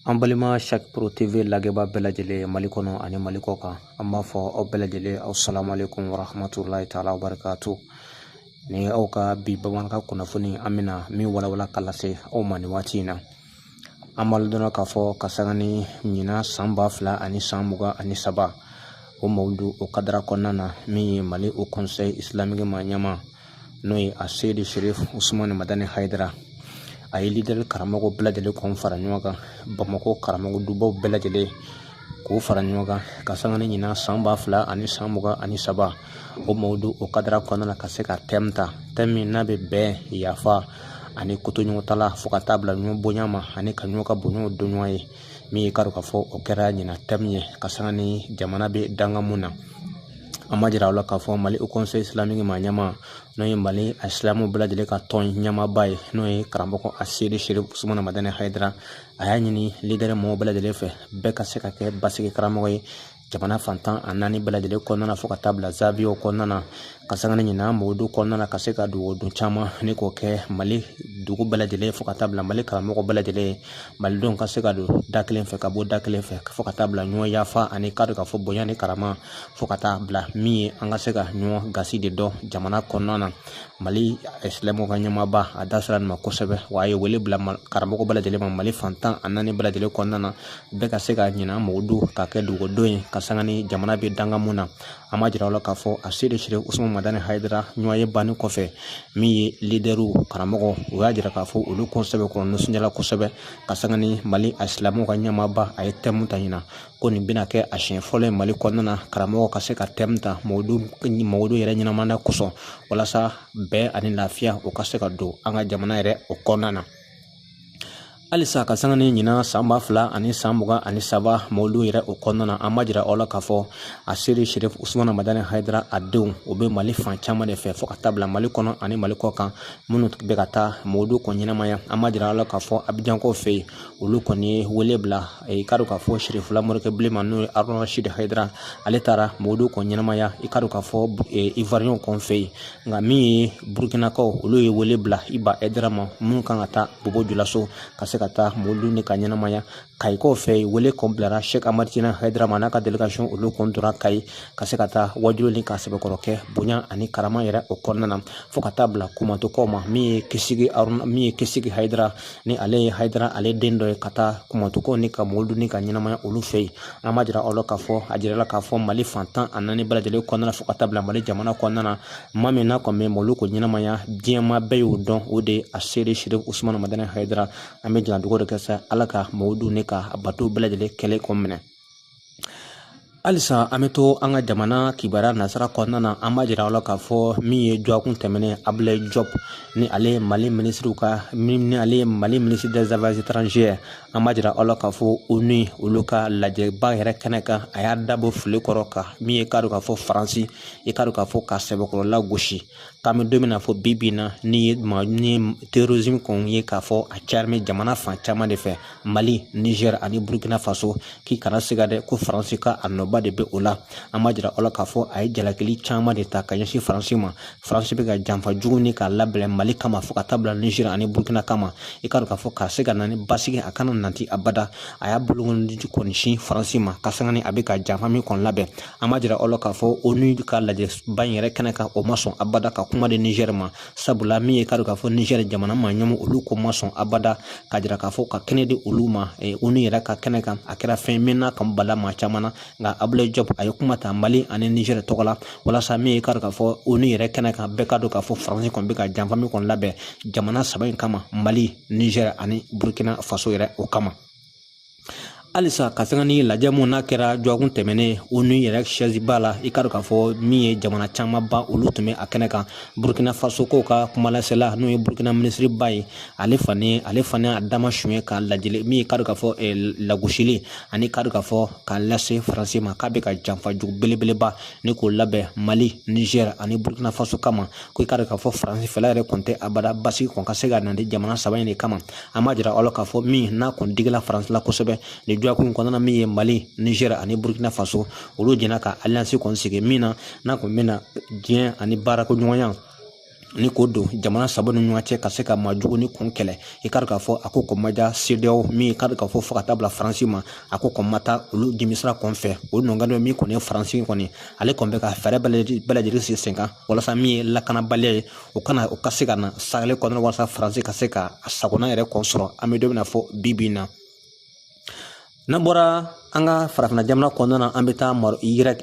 An balima Chaque Pro TV lagɛbaa bɛɛ lajɛlen Mali kɔnɔ ani Mali kɔ kan, an b'a fɔ aw bɛɛ lajɛlen assalamu alaikum warahmatulahi taala wabarakatuh. Ni aw ka bi bamanankan kunnafoni an bɛna min walawala ka lase aw ma nin waati in na. An b'a dɔn k'a fɔ ka sanga ni ɲina san 2023 o mawudu o kadara kɔnɔna na min ye Mali au conseil islamique ma ɲɛma n'o ye a Seydi Sherif Usmane Madani Haidara. A ye leader karamɔgɔ bɛɛ lajɛlen kɔn fara ɲɔgɔn kan, Bamakɔ karamɔgɔ dubaw bɛɛ lajɛlen k'o fara ɲɔgɔn kan ka sanga ni ɲina san 2023 o mawudu o kadara kɔnɔna na ka se ka thème ta, thème min n'a bɛ bɛn yafa ani koto ɲɔgɔn ta la fo ka taa bila ɲɔgɔn bonya ma ani ka ɲɔgɔn ka bonyaw don ɲɔgɔn ye, min ye k'a dɔn k'a fɔ o kɛra ɲina thème ye ka sanga ni jamana bɛ danga mun na. An ma jira aw la k'a fɔ Mali au conseil islamique ma ɲɛma n'o ye Mali silamɛw bɛɛ lajɛlen ka tɔn ɲɛmaaba ye n'o ye karamɔgɔ a Seydi Sherif Usmane Madani Haidara. A y'a ɲini leader mɔgɔw bɛɛ lajɛlen fɛ bɛɛ ka se ka kɛ basigi karamɔgɔ ye jamana fantan a 4 bɛɛ lajɛlen kɔnɔna na fo ka taa bila Zawiyaw kɔnɔna na ka sanga ni ɲina mawudu kɔnɔna na ka se ka don o don caman ni k'o kɛ Mali dugu bɛɛ lajɛlen fo ka taa bila Mali karamɔgɔ bɛɛ lajɛlen, malidenw ka se ka don da kelen fɛ ka bɔ da kelen fɛ fo ka taa bila ɲɔgɔn yafa ani k'a dɔn k'a fɔ bonya ni karama fo ka taa bila min ye an ka se ka ɲɔgɔn gasi de dɔn jamana kɔnɔna na. Mali silamɛw ka ɲɛmaaba a da sera nin ma kosɛbɛ, wa a ye wele bila karamɔgɔ bɛɛ lajɛlen ma Mali fantan a 4 bɛɛ lajɛlen kɔnɔna na bɛɛ ka se ka ɲina mawudu ka kɛ dugudenw ye ka sanga ni jamana bɛ danga mun na. An ma jira aw la k'a fɔ a Seydi Sherif Usmane Madani Haidara ɲɔgɔn ye banni kɔfɛ min ye leaderu karamɔgɔ o y'a jira k'a fɔ olu kosɛbɛ kɔnɔ nisɔndiyala kosɛbɛ ka sanga ni Mali silamɛw ka ɲɛmaaba a ye thème ta ɲina ko nin bɛna kɛ a siɲɛ fɔlɔ ye Mali kɔnɔna na karamɔgɔ ka se ka thème ta mawudu yɛrɛ ɲɛnamana kosɔn walasa bɛɛ ani lafiya o ka se ka don an ka jamana yɛrɛ o kɔnɔna na. Halisa ka sanga ni ɲina san 2023 mawudu yɛrɛ o kɔnɔna na an ma jira aw la k'a fɔ a Seydi Sherif Usmane Madani Haidara a denw o bɛ Mali fan caman de fɛ fo ka taa bila Mali kɔnɔ ani Mali kɔ kan minnu bɛ ka taa mawudu kɔn ɲɛnamaya. An ma jira aw la k'a fɔ Abijankaw fɛ yen olu kɔni ye wele bila k'a dɔn k'a fɔ Sherifula Morikɛ Bilenman n'o ye Haruna Rashidi Haidara ale taara mawudu kɔn ɲɛnamaya i k'a dɔn k'a fɔ Ivoiriyɛnw kɔn fɛ yen, nka min ye Burukinakaw olu ye wele bila Iba Aidara ma minnu kan ka taa Bobo Julaso ka se ka taa mawudu ni ka ɲɛnamaya. Kayikaw fɛ yen wele kɔn bilara Sheikh Ahmad Tina Haidara ma n'a ka délégation olu kɔn tora Kayi ka se ka taa wajulu ni ka sɛbɛkɔrɔ kɛ bonya ani karama yɛrɛ o kɔnɔna na fo ka taa bila Kumantukaw ma min ye Kisigi Haidara ni ale ye Haidara ale den dɔ ye ka taa Kumantukaw ni ka mawudu ni ka ɲɛnamaya olu fɛ yen. An ma jira aw la k'a fɔ a jirala k'a fɔ Mali fantan a 4 bɛɛ lajɛlen kɔnɔna na fo ka taa bila Mali jamana kɔnɔna na maa min n'a kɔni bɛ mawudu ko ɲɛnamaya diɲɛma bɛɛ y'o dɔn o de ye a Seydi Sherif Usmane Madani Haidara. An bɛ jigin dugawu de kɛ sa Ala ka mawudu ni ka bato bɛɛ lajɛlen kɛlɛ kɔ minɛ. Halisa an bɛ to an ka jamana kibaruya nasara kɔnɔna na an b'a jira aw la k'a fɔ min ye jɔkun tɛmɛnen Abdoulaye Diop ni ale ye Mali ministre des affaires étrangères. An b'a jira aw la k'a fɔ ONU olu ka lajɛba yɛrɛ kɛnɛ kan a y'a dabɔ fili kɔrɔ kan min ye k'a dɔn k'a fɔ Faransi i k'a dɔn k'a fɔ ka sɛbɛkɔrɔla gosi k'an bɛ don min na fɔ bi bi in na ni ye terrorisme kɔni ye k'a fɔ a cayara jamana fan caman de fɛ Mali, Niger ani Burkina Faso k'i kana siga dɛ ko Faransi ka a nɔba de bɛ o la. An b'a jira aw la k'a fɔ a ye jalakili caman de ta ka ɲɛsin Faransi ma. Faransi bɛ ka janfa jugu ni k'a labɛn Mali kama fo ka taa bila Niger ani Burkina kama i k'a dɔn k'a fɔ k'a se ka na ni basigi a kana nanti abada. A y'a bolokɔnɔji kɔni sin Faransi ma ka sanga ni a bɛ ka janfa min kɔni labɛn. An b'a jira aw la k'a fɔ ONU ka lajɛba in yɛrɛ kɛnɛ kan o ma sɔn abada ka kuma de Niger ma sabula min ye k'a dɔn k'a fɔ Niger jamana maa ɲɛmɔgɔ olu ko ma sɔn abada ka jira k'a fɔ ka kɛnɛ di olu ma ONU yɛrɛ ka kɛnɛ kan a kɛra fɛn min n'a kan bala maa caman na, nka Abdoulaye Diop a ye kuma ta Mali ani Niger tɔgɔ la walasa min ye k'a dɔn k'a fɔ ONU yɛrɛ kɛnɛ kan bɛɛ k'a dɔn k'a fɔ Faransi kɔni bɛ ka janfa min kɔni labɛn jamana 3 in kama Mali, Niger ani Burkina Faso yɛrɛ o kama. Halisa ka sanga ni lajɛ mun n'a kɛra jɔkun tɛmɛnen ONU yɛrɛ siège la i k'a dɔn k'a fɔ min ye jamana camanba olu tun bɛ a kɛnɛ kan. Burkina Faso ko ka kumalasela n'o ye Burkina ministre ba ye ale fana a dama suɲɛ ka lajɛli min ye k'a dɔn k'a fɔ lagosili ani k'a dɔn k'a fɔ k'a lase Faransi ma k'a bɛ ka janfa jugu belebeleba ni k'o labɛn Mali, Niger ani Burkina Faso kama ko i k'a dɔn k'a fɔ Faransi fɛla yɛrɛ kɔni tɛ abada basigi kɔni ka se ka na di jamana 3 in de kama. An b'a jira aw la k'a fɔ min n'a kɔni digila Faransi la kosɛbɛ ni jɔkun kɔnɔna min ye Mali, Niger ani Burkina Faso olu jɛna ka alliance kɔni sigi min na n'a kɔni bɛna diɲɛ ani baarako ɲɔgɔnya ni ko don jamana saba ni ɲɔgɔn cɛ ka se ka maajugu ni kun kɛlɛ i ka k'a fɔ a ko kɔn ma diya CEDEAO min ka k'a fɔ fo ka taa bila Faransi ma a ko kɔn ma taa olu jimisira kɔn fɛ o nɔngɔn min kɔni ye Faransi kɔni ale kɔn bɛ ka fɛɛrɛ bɛɛ lajɛlen sigi sen kan walasa min ye lakanabaliya ye o ka se ka na sagale kɔnɔna walasa Faransi ka se ka a sagona yɛrɛ kɔn sɔrɔ an bɛ don min na fɔ bi na n'an bɔra an ka farafinna jamana kɔnɔna na an bɛ taa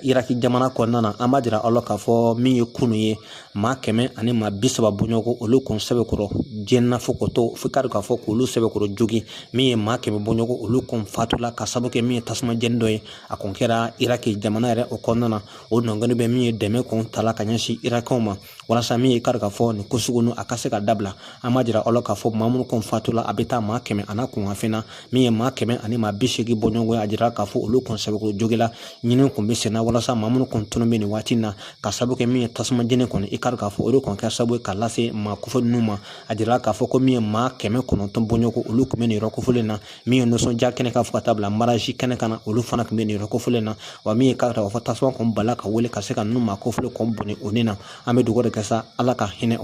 Iraki jamana kɔnɔna na an b'a jira aw la k'a fɔ min ye kunu ye maa 100 ani maa 30 bɔɲɔgɔnko olu kun sɛbɛkɔrɔ jɛnna fo k'o to fo k'a dɔn k'a fɔ k'olu sɛbɛkɔrɔ jogi min ye maa 100 bɔɲɔgɔnko olu kun fatula ka sababu kɛ min ye tasuma jɛni dɔ ye a kun kɛra Iraki jamana yɛrɛ o kɔnɔna na o nɔngɔnni bɛ min ye dɛmɛ kun tala ka ɲɛsin Irakiw ma walasa min ye k'a dɔn k'a fɔ nin ko sugu ninnu a ka se ka dabila an b'a jira aw la k'a fɔ maa minnu kun fatula a bɛ taa maa 100 ana kunkanfɛn na min ye maa 100 ani maa 80 bɔɲɔgɔnko a jira k'a fɔ olu kun sɛbɛkɔrɔ jogi la ɲini kun bɛ senna walasa maa minnu kun tunun bɛ nin waati na ka sababu kɛ min ye tasuma jɛni kɔni i ka dɔn k'a fɔ o de kun kɛ sababu ye ka lase maa kofɔ ninnu ma a jira k'a fɔ ko min ye maa 109 bɔɲɔgɔnko olu kun bɛ nin yɔrɔ kofɔlen na min ye nisɔndiya kɛnɛ kan fo ka taa bila maraji kɛnɛ kan na olu fana kun bɛ nin yɔrɔ kofɔlen na wa min ye k'a dɔn k'a fɔ tasuma kun bala ka wele ka se ka ninnu maa kofɔlen kun bɔnni o ni na an bɛ dugawu de kɛ sa Ala ka hinɛ